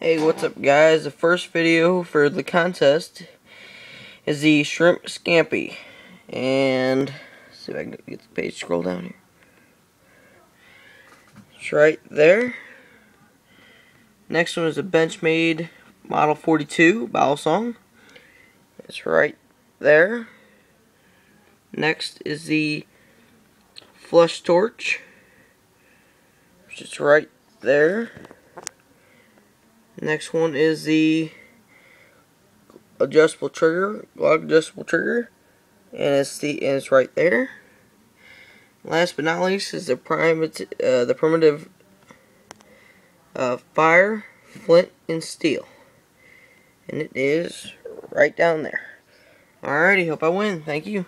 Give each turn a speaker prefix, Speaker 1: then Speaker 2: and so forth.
Speaker 1: Hey, what's up guys? The first video for the contest is the shrimp scampi. And let's see if I can get the page, scroll down here. It's right there. Next one is a Benchmade Model 42 bowel song. It's right there. Next is the flush torch, which is right there. Next one is the adjustable trigger, log adjustable trigger, and it's right there. Last but not least is the primitive fire, flint, and steel, and it is right down there. Alrighty, hope I win. Thank you.